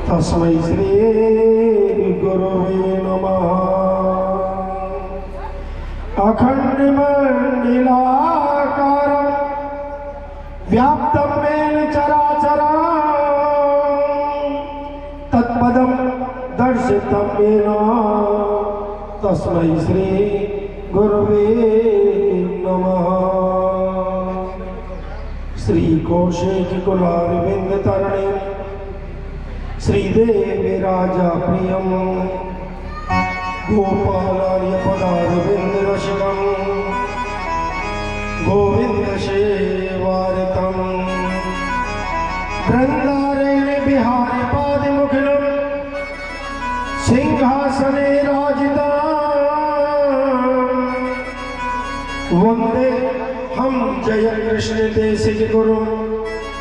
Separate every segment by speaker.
Speaker 1: तस्मै श्री गुरुवे नमः। अखंडमंडलाकारं व्याप्तं येन चराचरं तत्पदं दर्शितं येन तस्मै श्री गुरुवे नमः। श्री कौशिक कुलारविंद तरणे श्रीदेवी राजा प्रियं गोपालार्य पदारविंद रसिकं गोविंद सेवारितं बृंदारण्य बिहारी पादिमुखिलं सिंहासने राजितं वंदे हम जय कृष्ण देशिक गुरु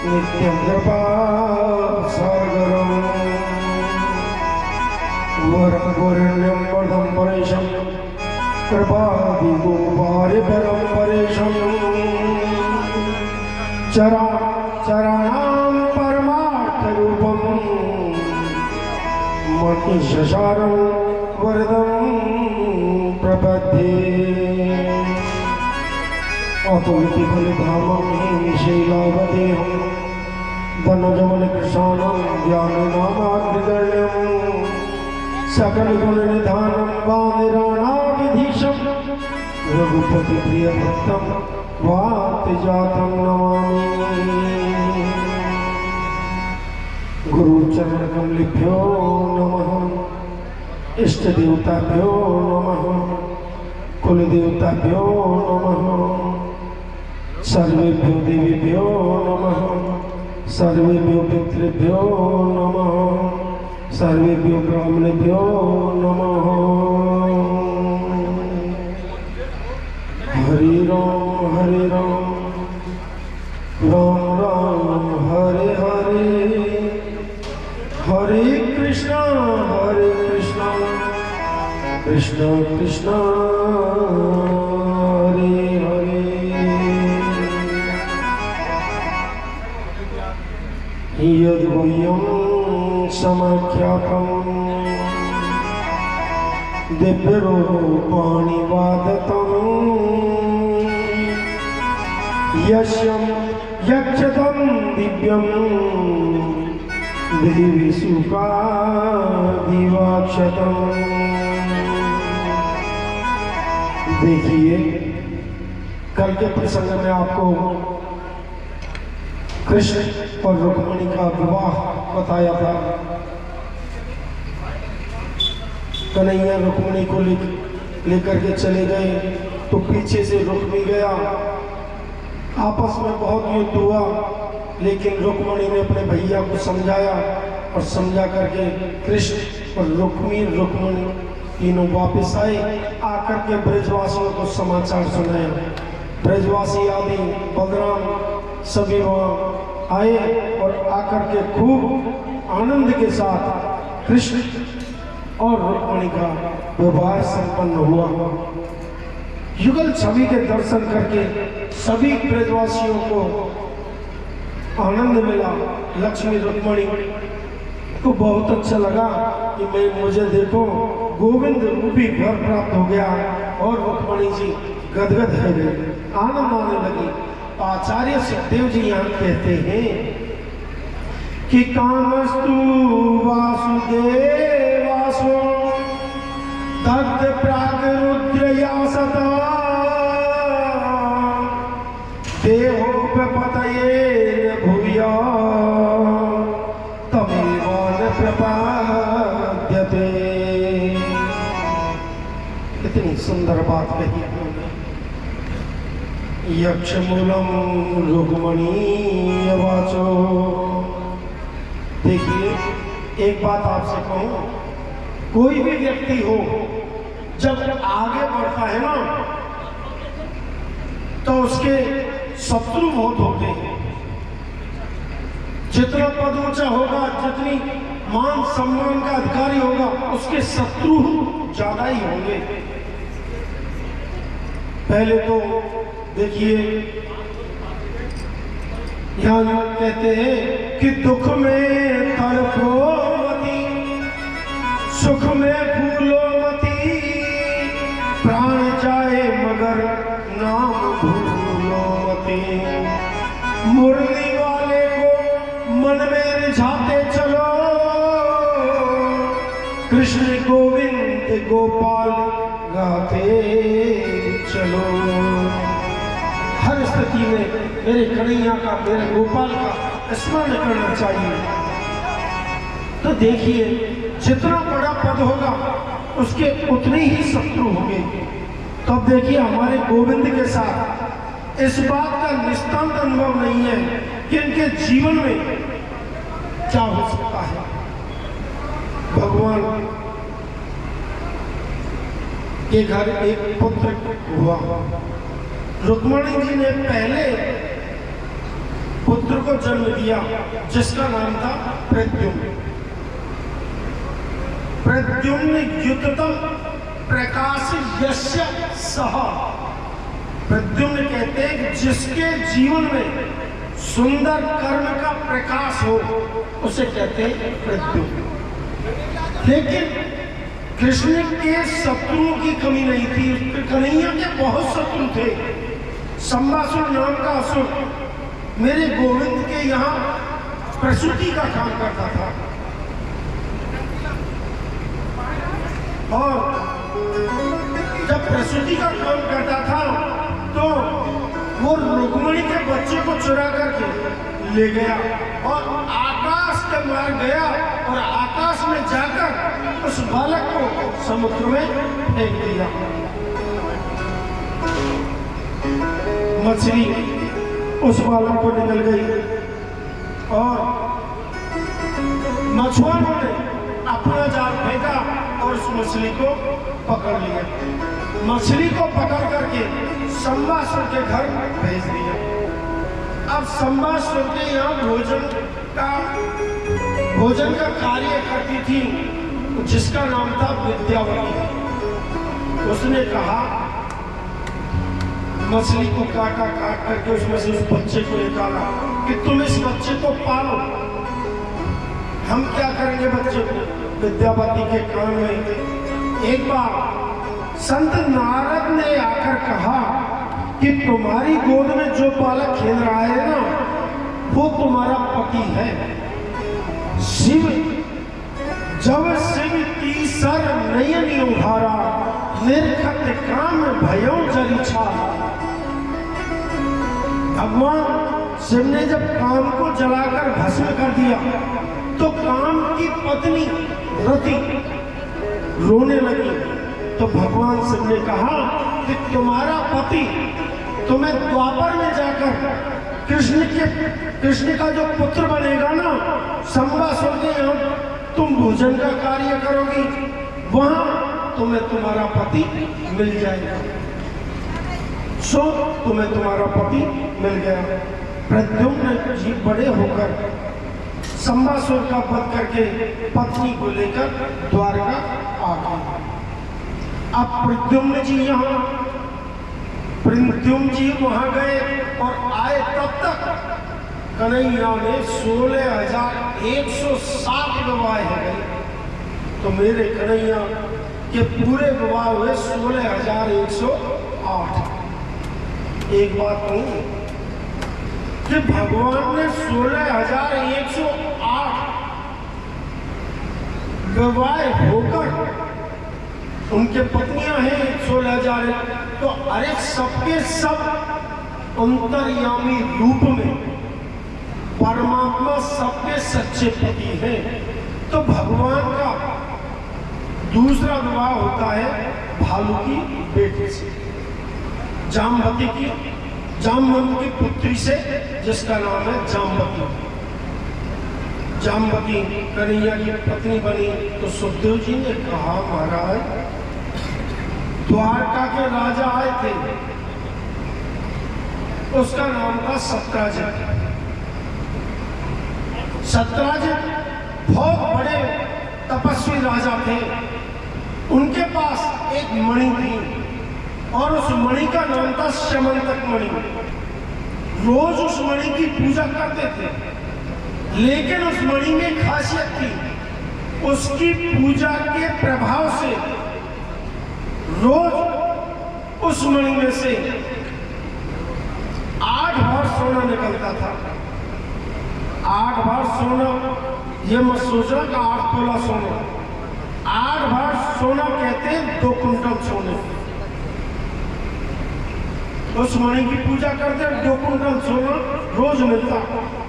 Speaker 1: नित्यं कृपा सागरं वरगुरुण्यं वरदं परेशं कृपादिगोपारिपरं परेशं चराणां परमार्थरूपं मनीषसारं वरदं प्रपद्ये। अतुलितबलधामं शैलावदेहं धनजवनकृशानं ज्ञाननामाग्रगण्यं सकलगुणनिधानं वादिराणाविधीशं रघुपतिप्रियभक्तं वातजातं नमामि। गुरुचरणकमलेभ्यो नमः। इष्टदेवताभ्यो नमः। कुलदेवताभ्यो नमः। सर्वेभ्यो देवीभ्यो नमः। सर्वेभ्यो पितृभ्यो नमः। सर्वेभ्यो ब्राह्मणेभ्यो नमः। हरि राम राम राम हरे हरे, हरे कृष्णा कृष्ण कृष्ण हरे हरे। यद्वयं समाख्यातं दिव्यरूपाणि वादतं यस्यं यक्षतं दिव्यं देवी सुखादिवाक्षतं। देखिए, कल के प्रसंग में आपको कृष्ण और रुक्मिणी का विवाह बताया था। कन्हैया रुक्मिणी को लेकर के चले गए तो पीछे से रुक्मी गया। आपस में बहुत युद्ध हुआ, लेकिन रुक्मिणी ने अपने भैया को समझाया और समझा करके कृष्ण और रुक्मिणी तीनों वापस आए। आकर के ब्रजवासियों को समाचार सुनाया। ब्रजवासी आदि बलराम सभी वहाँ आए और आकर के खूब आनंद के साथ कृष्ण और रुक्मिणी का विवाह संपन्न हुआ। युगल छवि के दर्शन करके सभी ब्रजवासियों को आनंद मिला। लक्ष्मी रुक्मिणी को बहुत अच्छा लगा कि मुझे देखो गोविंद रूपी घर प्राप्त हो गया, और रुक्मिणी जी गदगद हो गए, आनंद आने लगी। आचार्य सुखदेव जी यहाँ कहते हैं कि कामस्तु वासुदेवासो दग्ध प्राग रुद्रया सता देहोपपतये भूया तमेवान प्रपद्यते। इतनी सुंदर बात कही उन्होंने। यक्षमूलम रुक्मिणी वाचो। देखिए, एक बात आपसे कहूं, कोई भी व्यक्ति हो जब आगे बढ़ता है ना तो उसके शत्रु बहुत होते हैं। जितना पद ऊंचा होगा, जितनी मान सम्मान का अधिकारी होगा, उसके शत्रु ज्यादा ही होंगे। पहले तो देखिए, यहाँ कहते हैं कि दुख में तड़फो मत सुख में भूलो मती, प्राण जाए मगर नाम भूलो मती। मुरली वाले को मन में रिझाते चलो, कृष्ण गोविंद गोपाल गाते चलो। हर स्थिति में मेरे कन्हैया का, मेरे गोपाल का स्मरण करना चाहिए। तो देखिए, जितना बड़ा पद होगा उसके उतने ही शत्रु होंगे। तो अब देखिए, हमारे गोविंद के साथ इस बात का निस्तांत अनुभव नहीं है कि इनके जीवन में क्या हो सकता है। भगवान के घर एक पुत्र हुआ। रुक्मिणी जी ने पहले पुत्र को जन्म दिया जिसका नाम था प्रद्युम्न। प्रद्युम्न युद्धतम प्रकाश यस्य सह। प्रद्युम्न कहते हैं कि जिसके जीवन में सुंदर कर्म का प्रकाश हो उसे कहते हैं प्रद्युम्न। लेकिन कृष्ण के शत्रुओं की कमी नहीं थी। कन्हैया के बहुत शत्रु थे। संबासुर नाम का असुर मेरे गोविंद के यहाँ प्रसूति का काम करता था, और जब प्रसूति का काम करता था तो वो रुक्मिणी के बच्चे को चुरा करके ले गया और आकाश के मार गया, और आकाश में जाकर उस बालक को समुद्र में फेंक दिया। मछली उस बालक को निकल गई और मछुआरों ने अपना जाल फेंका और उस मछली को पकड़ लिया। मछली को पकड़ करके संबासुर के घर भेज दिया। अब संबासुर के यहाँ भोजन का कार्य करती थी जिसका नाम था विद्यावती। उसने कहा, मछली को काट करके उसमें से उस बच्चे को निकाला कि तुम इस बच्चे को पालो। हम क्या करेंगे बच्चे को? विद्यावती के कान में एक बार संत नारद ने आकर कहा कि तुम्हारी गोद में जो बालक खेल रहा है ना, वो तुम्हारा पति है शिव। जब शिव तीसर नयन उभारा, निर्खत काम भयो जरिछा। भगवान शिव ने जब काम को जलाकर भस्म कर दिया तो काम की पत्नी रति रोने लगी। तो भगवान शिव ने कहा कि तुम्हारा पति तुम्हें द्वापर में जाकर कृष्ण का जो पुत्र बनेगा ना, संबासुर के यहाँ तुम भोजन का कार्य करोगी, वहां तुम्हें तुम्हारा पति मिल जाएगा। सो तुम्हें तुम्हारा पति मिल गया। प्रद्युम्न जी बड़े होकर संबासुर का वध करके पत्नी को लेकर द्वारका आ गए। अब प्रद्युम्न जी वहां गए और आए, तब तक कन्हैया में 16,107 विवाह हो गए। तो मेरे कन्हैया के पूरे विवाह हुए 16,108। एक बात कहूं कि भगवान ने 16,108 विवाह होकर, उनके पत्नियां हैं 16,000, तो अरे सबके सब अंतर्यामी रूप में परमात्मा सबके सच्चे पति हैं। तो भगवान का दूसरा विवाह होता है भालू की बेटी से, जामवती की पुत्री से, जिसका नाम है जामवती। जामवती कन्हैया की पत्नी बनी। तो सुखदेव जी ने कहा, महाराज द्वारका के राजा आए थे, उसका नाम था सत्राजित। सत्राजित बहुत बड़े तपस्वी राजा थे। उनके पास एक मणि थी और उस मणि का नाम था श्यमंतक मणि। रोज उस मणि की पूजा करते थे, लेकिन उस मणि में खासियत थी उसकी पूजा के प्रभाव से रोज उस मणि में से 8 बार सोना निकलता था। 8 बार सोना, ये मत सोचना कि 8 तोला सोना, 8 बार सोना कहते हैं 2 कुंटल सोने। उस मणि की पूजा करते 2 कुंटल सोना रोज मिलता।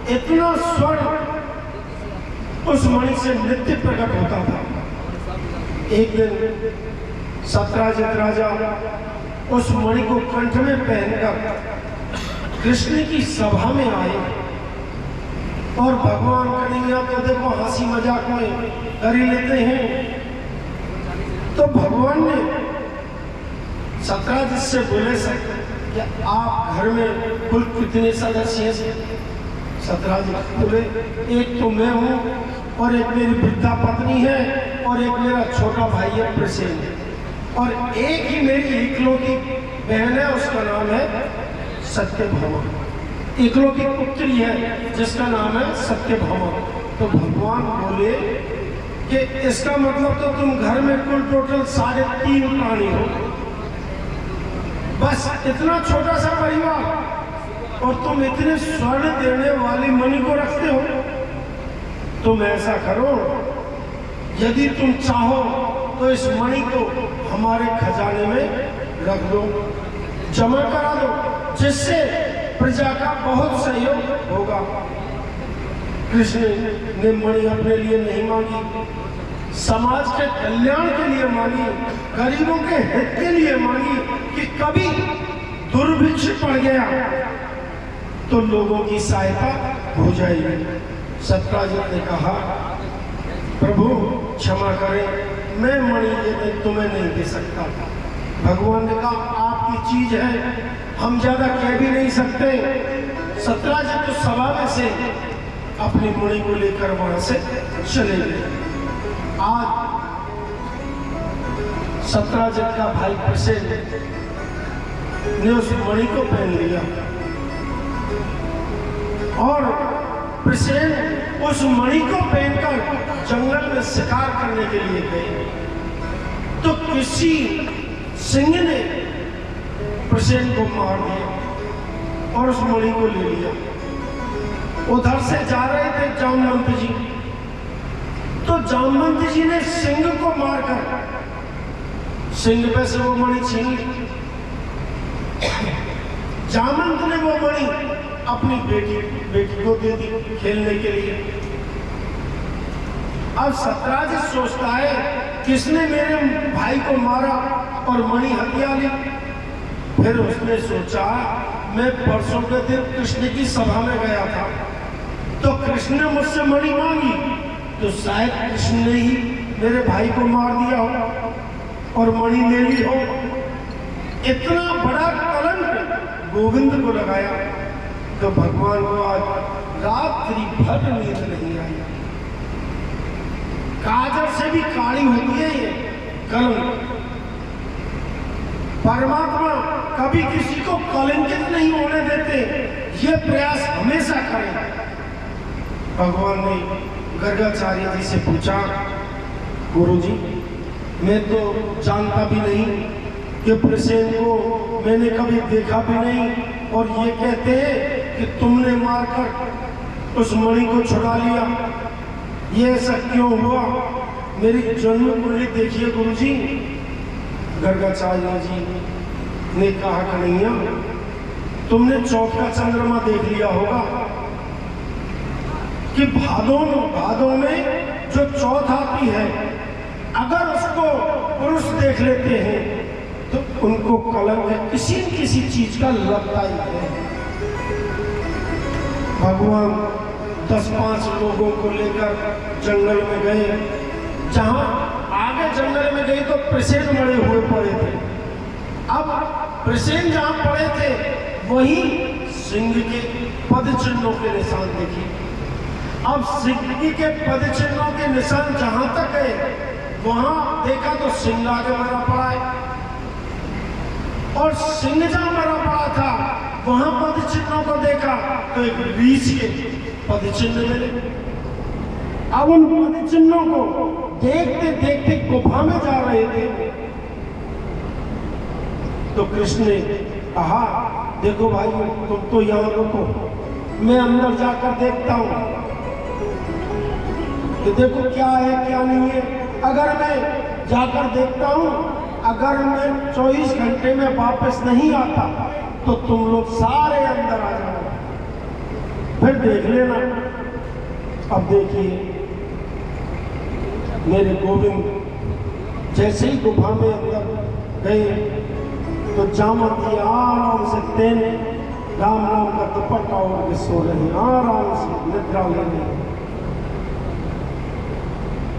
Speaker 1: इतना स्वर्ण उस मणि से नित्य प्रकट होता था। एक दिन सत्यराजित राजा उस मणि को कंठ में पहनकर कृष्ण की सभा में आए और भगवान कन्हैया तो देखो हंसी मजाक में कर ही लेते हैं। तो भगवान ने सत्यराजित से बोले कि आप घर में कुल कितने सदस्य हैं? सत्यराजित बोले एक तो मैं हूँ और एक मेरी वृद्धा पत्नी है और एक मेरा छोटा भाई है प्रसेन, और एक ही मेरी इकलौती बहन है, उसका नाम है सत्यभामा। इकलौती पुत्री है जिसका नाम है सत्यभामा। तो भगवान बोले कि इसका मतलब तो तुम घर में कुल टोटल 3.5 प्राणी हो, बस इतना छोटा सा परिवार, और तुम इतने स्वर्ण देने वाली मणि को रखते हो। तुम ऐसा करो, यदि तुम चाहो तो इस मणि को हमारे खजाने में रख दो, जमा करा दो, जिससे प्रजा का बहुत सहयोग होगा। कृष्ण ने मणि अपने लिए नहीं मांगी, समाज के कल्याण के लिए मांगी, गरीबों के हित के लिए मांगी कि कभी दुर्भिक्ष पड़ गया तो लोगों की सहायता हो जाएगी। सत्यराजित ने कहा प्रभु क्षमा करें, मैं मणि ये तुम्हें नहीं दे सकता। भगवान ने कहा आपकी चीज है, हम ज्यादा कह भी नहीं सकते। सत्यराजित तो सभा में से अपनी मणि को लेकर वहां से चले गए। आज सत्यराजित का भाई प्रसेन ने उस मणि को पहन लिया और प्रसेन उस मणि को पहनकर जंगल में शिकार करने के लिए गए। तो किसी सिंह ने प्रसेन को मार दिया और उस मणि को ले लिया। उधर से जा रहे थे जामवंत जी, तो जामवंत जी ने सिंह को मारकर सिंह पे से वो मणि छीन ली। जामवंत ने वो मणि अपनी बेटी को दे दी खेलने के लिए। अब सत्यराजित सोचता है किसने मेरे भाई को मारा और मणि हथिया ली। फिर उसने सोचा मैं परसों के दिन कृष्ण की सभा में गया था, तो कृष्ण ने मुझसे मणि मांगी, तो शायद कृष्ण ने ही मेरे भाई को मार दिया हो और मणि ले ली हो। इतना बड़ा कलंक गोविंद को लगाया। तो भगवान को आज रात्रि भर नींद नहीं आई। काजल से भी काली होती है ये कलंक। परमात्मा कभी किसी को कलंकित नहीं होने देते, ये प्रयास हमेशा करें। भगवान ने गर्गाचार्य जी से पूछा गुरुजी, मैं तो जानता भी नहीं कि प्रसेन को मैंने कभी देखा भी नहीं, और ये कहते हैं कि तुमने मारकर उस मणि को छुड़ा लिया, ये ऐसा क्यों हुआ? मेरी जन्म कुंडली देखिए गुरुजी। गर्गाचार्य जी ने कहा कन्हैया, तुमने चौथ का चंद्रमा देख लिया होगा कि भादों में जो चौथ आती है, अगर उसको पुरुष देख लेते हैं तो उनको कलंक किसी न किसी चीज का लगता ही है। भगवान 10-5 लोगों को लेकर जंगल में गए। जहां आगे जंगल में गए तो प्रसेन मरे हुए पड़े थे। अब प्रसेन जहां पड़े थे वहीं सिंह के पद चिन्हों के निशान देखिए। अब सिंह के पद चिन्हों के निशान जहां तक गए वहां देखा तो सिंह आगे मरा पड़ा है, और सिंह जहां मरा पड़ा था वहां पद चिन्हों को देखा तो एक रीछ के पद चिन्ह मिले। अब उन पद चिन्हों को देखते देखते गुफा में जा रहे थे तो कृष्ण ने कहा, देखो भाई तुम तो यहां रुको, मैं अंदर जाकर देखता हूं कि देखो क्या है क्या नहीं है। अगर मैं जाकर देखता हूं, अगर मैं 24 घंटे में वापस नहीं आता तो तुम लोग सारे अंदर आ जाओ, फिर देख लेना। अब देखिए मेरे गोविंद जैसे ही गुफा में अंदर गए तो जामवंती आराम से तेन राम नाम का दुपट्टा ओढ़ के सो रहे, आराम से निद्रा ले रहे।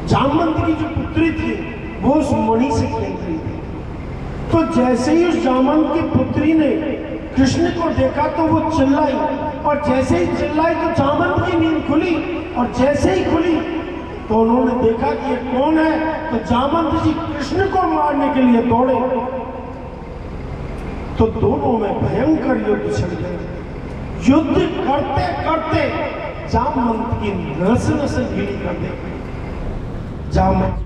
Speaker 1: जामवंती की जो पुत्री थी वो उस मणि से खेल रही थी। तो जैसे ही उस जामवंत की पुत्री ने कृष्ण को देखा तो वो चिल्लाई, और जैसे ही चिल्लाई तो जामवंत की नींद खुली, और जैसे ही खुली तो उन्होंने देखा कि ये कौन है। तो जामवंत जी कृष्ण को मारने के लिए दौड़े तो दोनों में भयंकर युद्ध छिड़ गए। युद्ध करते करते जामवंत की नस नस ढीली कर दी। जामवंत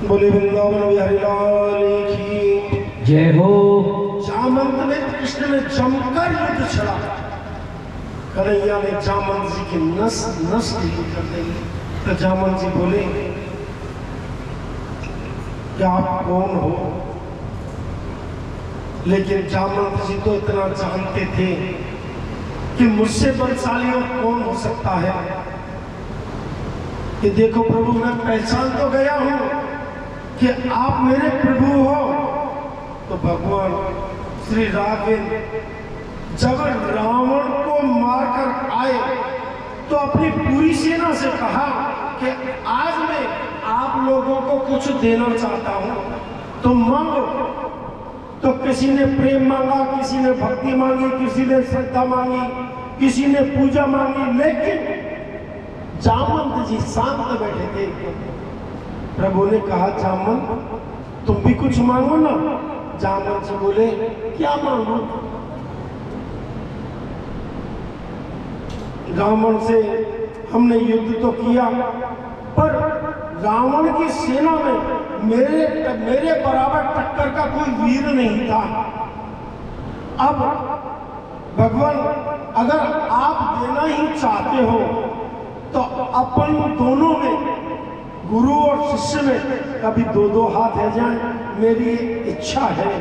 Speaker 1: बोले वृंदावन बिहारी लाल की
Speaker 2: जय हो।
Speaker 1: जामवंत ने कृष्ण में जमकर युद्ध छड़ा। कन्हैया ने जामवंत जी की नस नस ढीली कर दी। तो जामवंत जी बोले कि आप कौन हो? लेकिन जामवंत जी तो इतना जानते थे कि मुझसे बलशाली और कौन हो सकता है कि देखो प्रभु मैं पहचान तो गया हूं कि आप मेरे प्रभु हो। तो भगवान श्री राघवेंद्र जब रावण को मारकर आए तो अपनी पूरी सेना से कहा कि आज मैं आप लोगों को कुछ देना चाहता हूं, तो मांगो। तो किसी ने प्रेम मांगा, किसी ने भक्ति मांगी, किसी ने श्रद्धा मांगी, किसी ने पूजा मांगी, लेकिन जामवंत जी शांत बैठे थे। प्रभु ने कहा जामवंत तुम भी कुछ मांगो ना। जामवंत से बोले क्या मांगो? रावण से हमने युद्ध तो किया पर रावण की सेना में मेरे बराबर टक्कर का कोई वीर नहीं था। अब भगवान अगर आप देना ही चाहते हो तो अपन दोनों में, गुरु और शिष्य में कभी दो दो हाथ है जाए। मेरी इच्छा है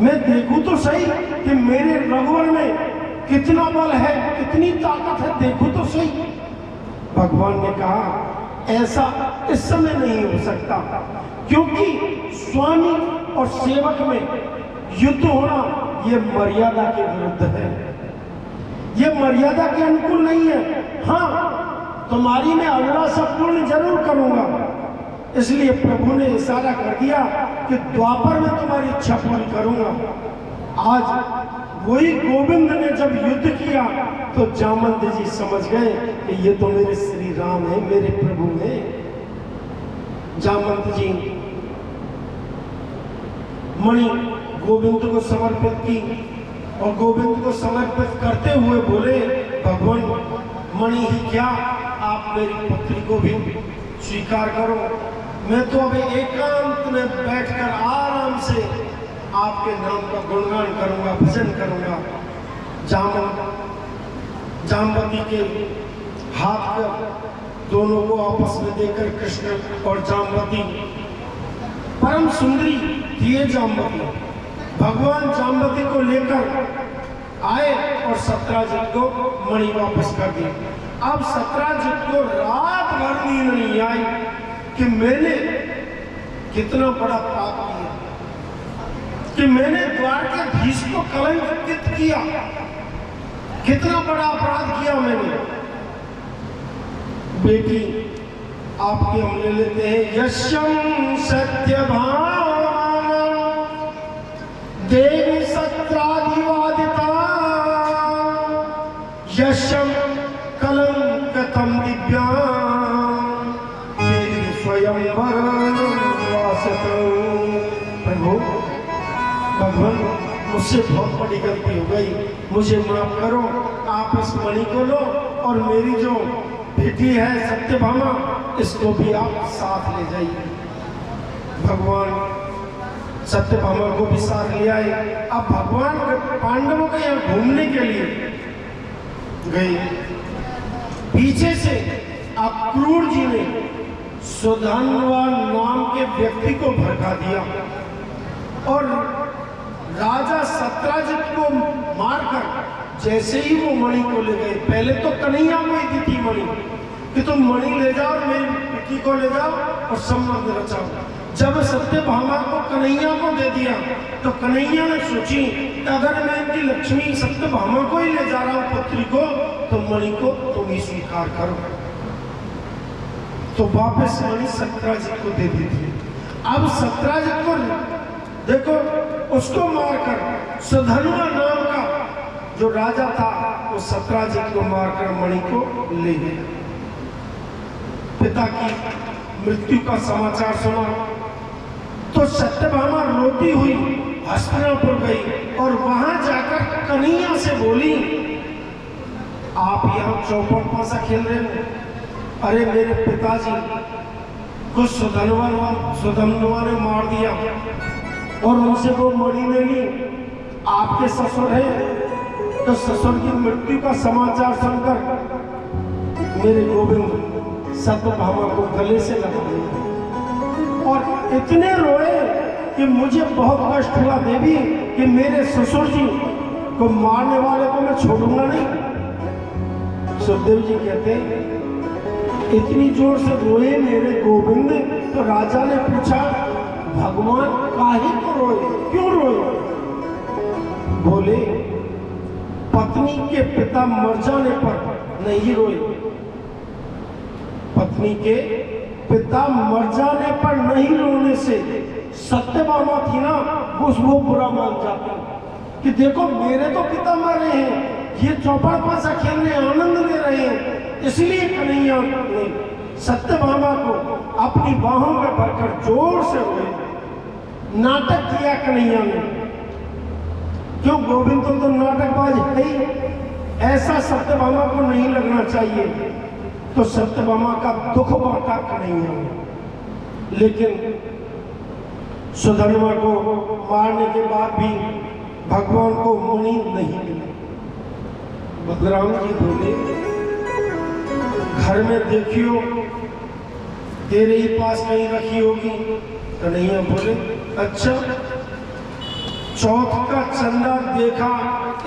Speaker 1: मैं देखूं तो सही कि मेरे रघुवर में कितना बल है, कितनी ताकत है, देखो तो सही। भगवान ने कहा ऐसा इस समय नहीं हो सकता, क्योंकि स्वामी और सेवक में युद्ध होना यह मर्यादा के विरुद्ध है, यह मर्यादा के अनुकूल नहीं है। हाँ तुम्हारी मैं अभिलाषा पूर्ण जरूर करूंगा। इसलिए प्रभु ने इशारा कर दिया कि द्वापर में तुम्हारी इच्छा पूरी करूंगा। आज वही गोविंद ने जब युद्ध किया तो जामवंत जी समझ गए कि ये तो मेरे श्री राम है, मेरे प्रभु हैं। जामवंत जी मणि गोविंद को समर्पित की और गोविंद को समर्पित करते हुए बोले भगवान मणि ही क्या, आप मेरी पुत्री को भी स्वीकार करो। मैं तो अभी एकांत में बैठकर आराम से आपके नाम का गुणगान करूंगा, भजन करूंगा। जामवती के हाथ पर दोनों को आपस में देकर कृष्ण और जामवती, परम सुंदरी थी जामवती, भगवान जामवती को लेकर आए और सत्राजित को मणि वापस कर दी। अब सत्राजित को रात भर नींद नहीं आई कि मैंने कितना बड़ा पाप किया, कि मैंने द्वारकाधीश को कलंकित किया, कितना बड़ा अपराध किया मैंने। बेटी आपके हम ले लेते हैं। यशम सत्यभामा देवी सत्राधिवादिता यशम कलंकतम दिव्यां स्वयं भगवान मुझसे बहुत बड़ी गलती हो गई, मुझे माफ करो, आप इस मणि को लो और मेरी जो बेटी है सत्यभामा इसको भी आप साथ ले जाइए। भगवान सत्यभामा को भी साथ ले आए। अब भगवान पांडवों के यहाँ घूमने के लिए गए, पीछे से अक्रूर जी ने सुधन्वा नाम के व्यक्ति को भड़का दिया और राजा सत्यजित को मारकर जैसे ही वो मणि को ले गए, पहले तो कन्हैया को ही दी थी मणि कि तुम मणि ले जाओ, मेरी बेटी को ले जाओ और संबंध रचाओ। जब सत्यभामा को कन्हैया को दे दिया तो कन्हैया ने सोची अगर मैं इनकी लक्ष्मी सत्यभामा को ही ले जा रहा हूं पुत्री को, तो मणि को तुम ही स्वीकार करो। तो वापस मणि सत्यजित को दे दी थी। अब सत्यजित को देखो, उसको मारकर सुधन्वा नाम का जो राजा था वो सत्यजित को मारकर मणि को ले गया। पिता की मृत्यु का समाचार सुना तो सत्यभामा रोती हुई हस्तिनापुर गई और वहां जाकर कन्हैया से बोली, आप यहाँ चौपट पासा खेल रहे हो, अरे मेरे पिताजी को सुधन्वा ने मार दिया और उनसे वो मणि ले ली। आपके ससुर है तो ससुर की मृत्यु का समाचार सुनकर मेरे गोविंद सत्यभामा को गले से लगा दिया और इतने रोए कि मुझे बहुत कष्ट हुआ देवी कि मेरे ससुर जी को मारने वाले को मैं छोड़ूंगा नहीं। सुखदेव जी कहते इतनी जोर से रोए मेरे गोविंद, तो राजा ने पूछा भगवान काहे को रोए, क्यों रोए? बोले पत्नी के पिता मर जाने पर नहीं रोए, पत्नी के पिता मर जाने पर नहीं रोने से सत्यभामा थी ना वो बुरा मान जाती कि देखो मेरे तो पिता मर रहे हैं, ये चौपड़ पासा खेलने आनंद ले रहे हैं। इसलिए कन्हैया ने सत्यभामा को अपनी बाहों में भरकर जोर से रोए। नाटक किया कन्हैया ने, क्यों गोविंद तो नाटकबाज है ही, ऐसा सत्यभामा को नहीं लगना चाहिए। तो सत्यभामा का दुख बांटा कन्हैया ने, लेकिन सुधन्वा को मारने के बाद भी भगवान को मणि नहीं मिली। बलराम जी बोले घर में देखियो तेरे ही पास कहीं रखी होगी। कन्हैया बोले अच्छा, चौथ का चंदा देखा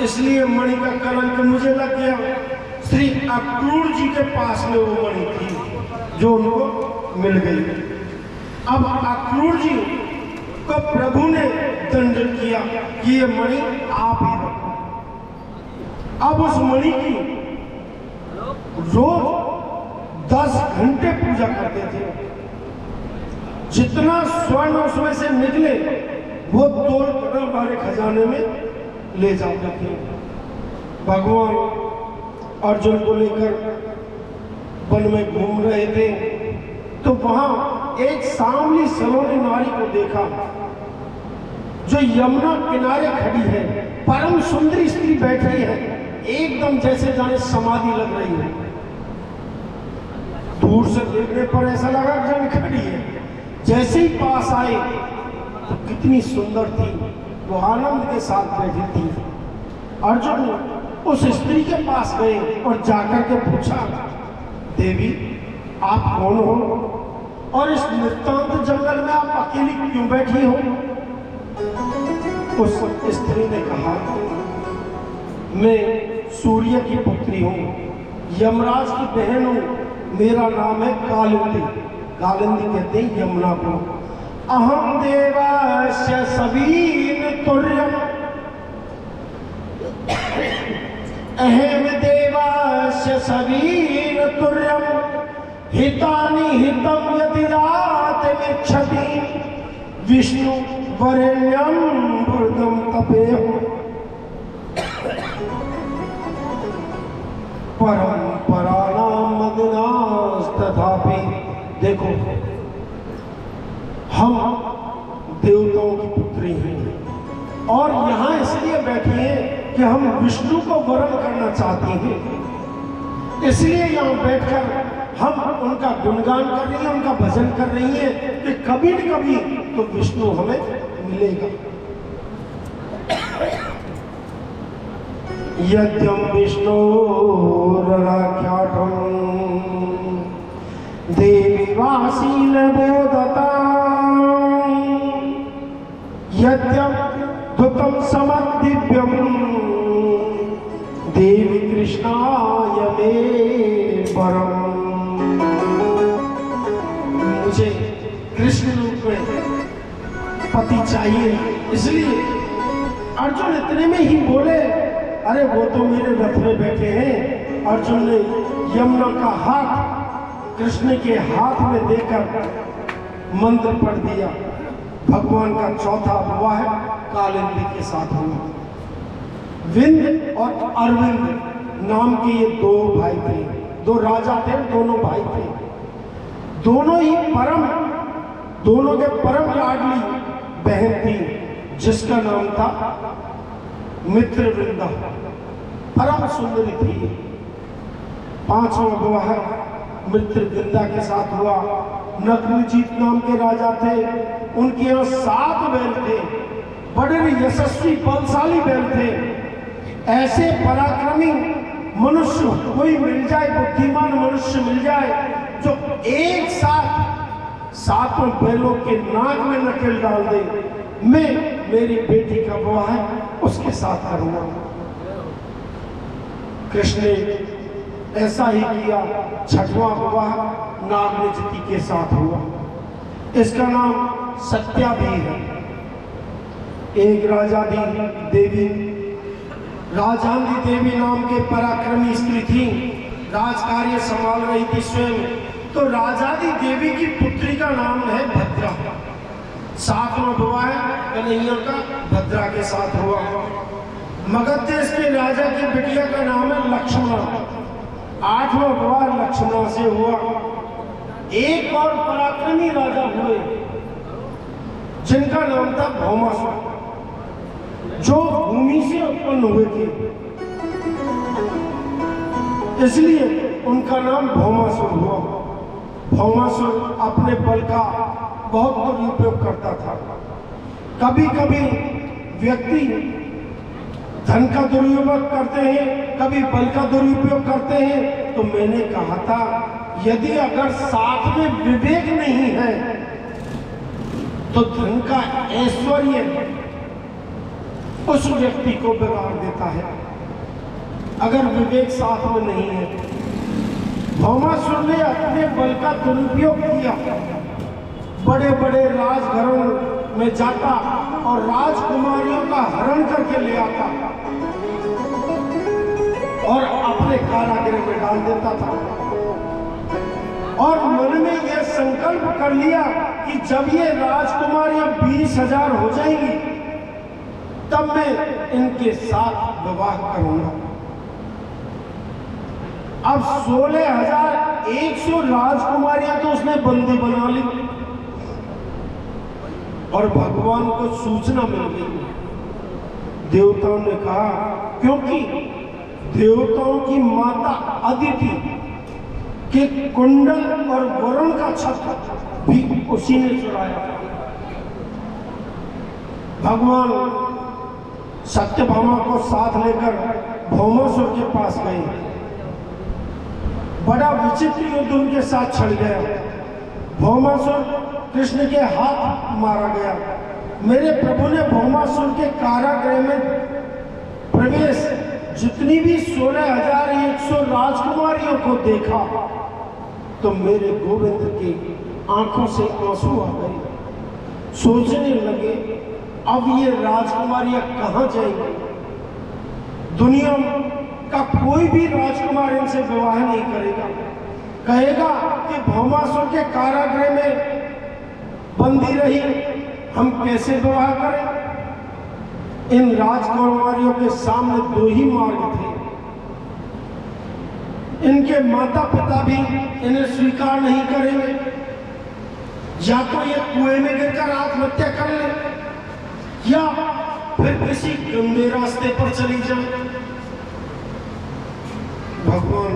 Speaker 1: इसलिए मणि का कलंक मुझे लग गया। श्री अक्रूर जी के पास में वो मणि थी जो उनको मिल गई। अब अक्रूर जी को प्रभु ने दंडित किया कि ये मणि आप ही रखो। अब उस मणि की रोज 10 घंटे पूजा करते थे। जितना स्वर्ण उसमें से निकले वो तोड़ हमारे खजाने में ले जाते थे। भगवान अर्जुन को लेकर वन में घूम रहे थे तो वहां एक सांवली सलोनी नारी को देखा जो यमुना किनारे खड़ी है। परम सुंदरी स्त्री बैठी है, एकदम जैसे जाने समाधि लग रही है। दूर से देखने पर ऐसा लगा जन खड़ी है। जैसे ही पास आए तो कितनी सुंदर थी, वो आनंद के साथ बैठी थी। अर्जुन उस स्त्री के पास गए और जाकर के पूछा, देवी आप कौन हो और इस नितांत जंगल में आप अकेली क्यों बैठी हो? उस स्त्री ने कहा, मैं सूर्य की पुत्री हूँ, यमराज की बहन हूँ, मेरा नाम है कालिंदी। कालिंदी कहते हैं यमुना को। अहम देवस्य सवीन तुर्यम, अहम देवस्य सवीन तुर्यम, हितानि हितम यदि रातमिच्छति, विष्णु वरेण्यम वृद्धम तपेयम्, परंपराणाम मदिनास्तथापि। देखो हम देवताओं की पुत्री हैं, और यहाँ इसलिए बैठी हैं कि हम विष्णु को वरण करना चाहते हैं, इसलिए यहाँ बैठकर हम उनका गुणगान कर रही हैं, उनका भजन कर रही हैं कि कभी न कभी तो विष्णु हमें मिलेगा। यद्यं विष्णोरराख्यातं देवी वासीन बोधता यद्यं धुतं समद्दिव्यं देवी कृष्णाय मे वरम्। मुझे कृष्ण रूप में पति चाहिए, इसलिए अर्जुन इतने में ही बोले, अरे वो तो मेरे रथ में बैठे हैं। अर्जुन ने यमुना का हाथ कृष्ण के हाथ में देकर मंत्र पढ़ दिया। भगवान का चौथा विवाह कालिंदी के साथ हुआ। विंद और अरविंद नाम के ये दो भाई थे, दो राजा थे, दोनों भाई थे, दोनों ही दोनों के परम लाडली बहन थी जिसका नाम था मित्रवृंदा, परम सुंदरी थी। पांचवा विवाह मित्रवृंदा के साथ हुआ। नकुलजीत नाम के राजा थे, उनके यहाँ 7 बैल थे, बड़े यशस्वी बलशाली बैल थे। ऐसे पराक्रमी मनुष्य कोई मिल जाए, बुद्धिमान मनुष्य मिल जाए जो एक साथ 7 बैलों के नाक में नकेल डाल दे, मैं मेरी बेटी का विवाह उसके साथ करूंगा। कृष्ण ने ऐसा ही किया। छठवां विवाह नागनिजति के साथ हुआ। इसका नाम सत्या भी है। एक राजानी देवी नाम के पराक्रमी स्त्री थी, राजकार्य संभाल रही थी स्वयं। तो राजादी देवी की पुत्री का नाम है भद्रा। 7वां विवाह कन्हैया का भद्रा के साथ हुआ। मगध देश के राजा की बिटिया का नाम है लक्ष्मणा। 8वां विवाह लक्ष्मणा से हुआ। एक और पराक्रमी राजा हुए जिनका नाम था भौमासुर, जो भूमि से उत्पन्न हुए थे, इसलिए उनका नाम भौमासुर हुआ। भौमासुर अपने बल का बहुत दुरुपयोग करता था। कभी कभी व्यक्ति धन का दुरुपयोग करते हैं, कभी बल का दुरुपयोग करते हैं। तो मैंने कहा था, यदि अगर साथ में विवेक नहीं है तो धन का ऐश्वर्य उस व्यक्ति को बिगाड़ देता है, अगर विवेक साथ में नहीं है। भौमासुर ने अपने बल का दुरुपयोग किया, बड़े बड़े राजघरों में जाता और राजकुमारियों का हरण करके ले आता और अपने कारागृह में डाल देता था। और मन में यह संकल्प कर लिया कि जब ये राजकुमारियां 20,000 हो जाएंगी तब मैं इनके साथ विवाह करूंगा। अब 16,100 राजकुमारियां तो उसने बंदी बना ली और भगवान को सूचना मिल गई। देवताओं ने कहा, क्योंकि देवताओं की माता अदिति के कुंडल और वरुण का छत्र भी उसी ने चुराया। भगवान सत्यभामा को साथ लेकर भौमासुर के पास गए। बड़ा विचित्र युद्ध उनके साथ छिड़ गया। भौमासुर कृष्ण के हाथ मारा गया। मेरे प्रभु ने भौमासुर के कारागृह में प्रवेश जितनी भी 16,100 राजकुमारियों को देखा तो मेरे गोविंद की आंखों से आंसू आ गए। सोचने लगे, अब ये राजकुमारियां कहां जाएंगी? दुनिया का कोई भी राजकुमार इनसे विवाह नहीं करेगा, कहेगा कि भौमासुर के कारागृह में बंदी रही, हम कैसे विवाह करें? इन राजकुमारियों के सामने 2 ही मार्ग थे। इनके माता पिता भी इन्हें स्वीकार नहीं करेंगे, या तो ये कुएं में गिरकर आत्महत्या कर ले, या फिर किसी गंदे रास्ते पर चली जाए। भगवान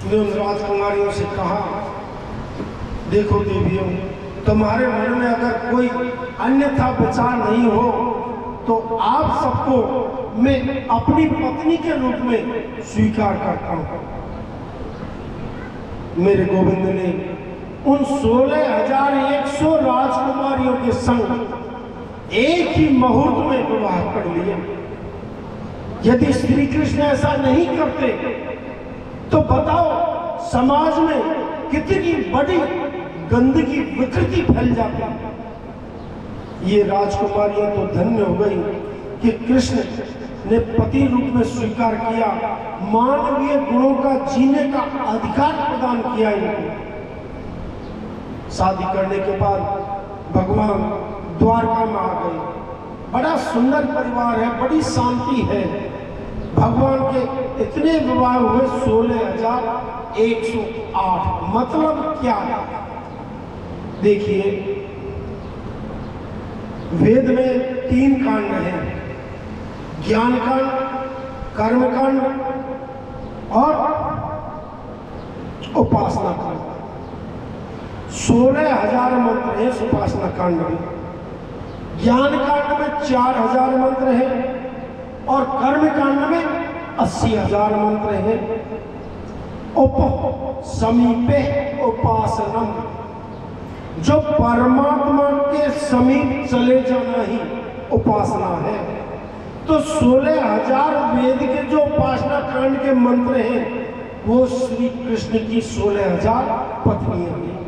Speaker 1: ने उन राजकुमारियों से कहा, देखो देवियों, तुम्हारे मन में अगर कोई अन्यथा विचार नहीं हो तो आप सबको मैं अपनी पत्नी के रूप में स्वीकार करता हूं। मेरे गोविंद ने उन 16,100 राजकुमारियों के संग एक ही मुहूर्त में विवाह कर लिया। यदि श्री कृष्ण ऐसा नहीं करते तो बताओ समाज में कितनी बड़ी गंदगी विकृति फैल जाती। ये राजकुमारियां तो धन्य हो गई कि कृष्ण ने पति रूप में स्वीकार किया, मानवीय गुणों का जीने का अधिकार प्रदान किया इनको। शादी करने के बाद भगवान द्वारका में आ गए। बड़ा सुंदर परिवार है, बड़ी शांति है। भगवान के इतने विवाह हुए 16,108। मतलब क्या है? देखिए, वेद में 3 कांड हैं, ज्ञान कांड, कर्म कांड और उपासना कांड। 16,000 मंत्र हैं उपासना कांड में। ज्ञान कांड में 4,000 मंत्र हैं और कर्म कांड में 80,000 मंत्र हैं। समीपे उपासनम, जो परमात्मा के समीप चले जाना ही उपासना है। तो 16,000 वेद के जो उपासना कांड के मंत्र हैं वो श्री कृष्ण की 16,000 पत्नियां हैं।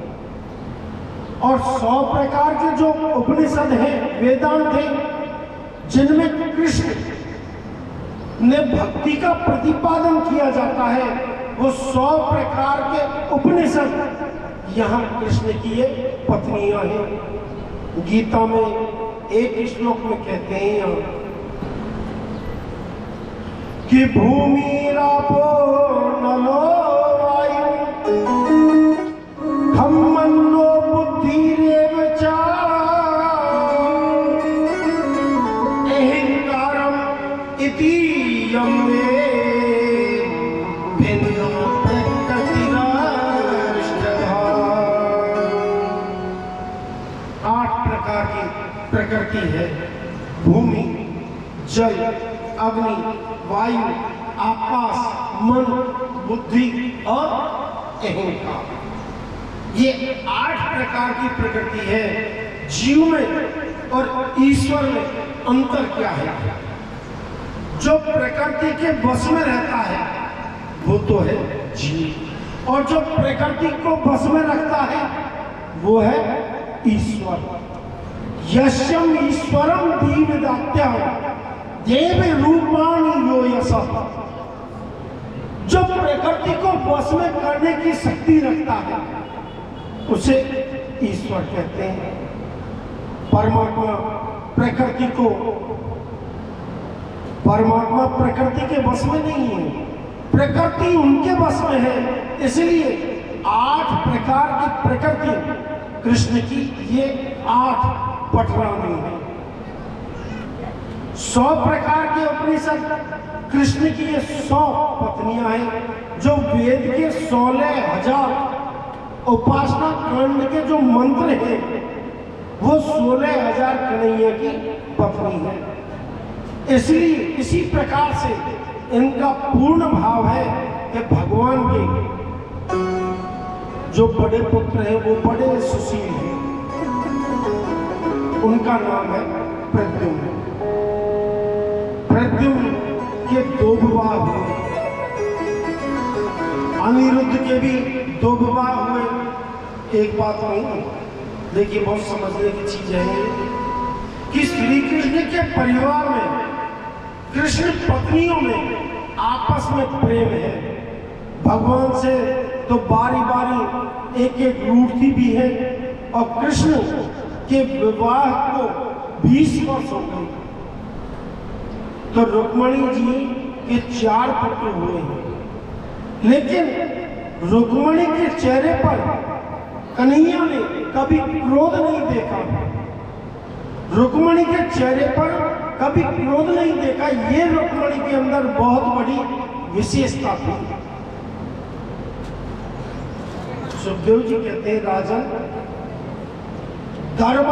Speaker 1: और 100 प्रकार के जो उपनिषद हैं, वेदांत हैं, जिनमें कृष्ण ने भक्ति का प्रतिपादन किया जाता है, वो 100 प्रकार के उपनिषद यहाँ कृष्ण की ये पत्नियां हैं। गीता में एक श्लोक में कहते हैं यहाँ कि भूमिरापो नलो वायु खम्मन्नो बुद्धिरेव च अहंकारम इति यं मे भिन्नो प्रकृतिराष्टधा। 8 प्रकार की प्रकृति है। भूमि, जल, अग्नि, वायु, आकाश, मन, बुद्धि और अहंकार। ये 8 प्रकार की प्रकृति है। जीव में और ईश्वर में अंतर क्या है? जो प्रकृति के वश में रहता है वो तो है जीव, और जो प्रकृति को वश में रखता है वो है ईश्वर। यस्यम ईश्वरम दीवदात्यम देव रूपाणि यो यशः, जो प्रकृति को वश में करने की शक्ति रखता है उसे ईश्वर कहते हैं। परमात्मा प्रकृति के वश में नहीं है, प्रकृति उनके वश में है। इसलिए 8 प्रकार की प्रकृति कृष्ण की ये 8 पटरानी है। 100 प्रकार के उपनिषद कृष्ण की ये 100 पत्नियां हैं। जो वेद के 16,000 उपासना कांड के जो मंत्र हैं वो 16,000 कन्हैया की पत्नी है। इसलिए इसी प्रकार से इनका पूर्ण भाव है कि भगवान के जो बड़े पुत्र हैं वो बड़े सुशील हैं। उनका नाम है प्रद्युम्न। प्रद्युम्न के 2 विवाह हुए, अनिरुद्ध के भी 2 विवाह हुए। एक बात नहीं, देखिए बहुत समझने की चीज है कि श्री कृष्ण के परिवार में, कृष्ण पत्नियों में आपस में प्रेम है। भगवान से तो बारी बारी एक रूठती भी है। और कृष्ण के विवाह को 20 वर्ष हो गए। तो रुक्मणी जी के 4 पुत्र हुए हैं, लेकिन रुक्मणी के चेहरे पर कन्हैया ने कभी क्रोध नहीं देखा। रुक्मणी के चेहरे पर कभी क्रोध नहीं देखा। ये रुक्मिणी के अंदर बहुत बड़ी विशेषता थी। सुखदेव जी कहते हैं राजन, दरबार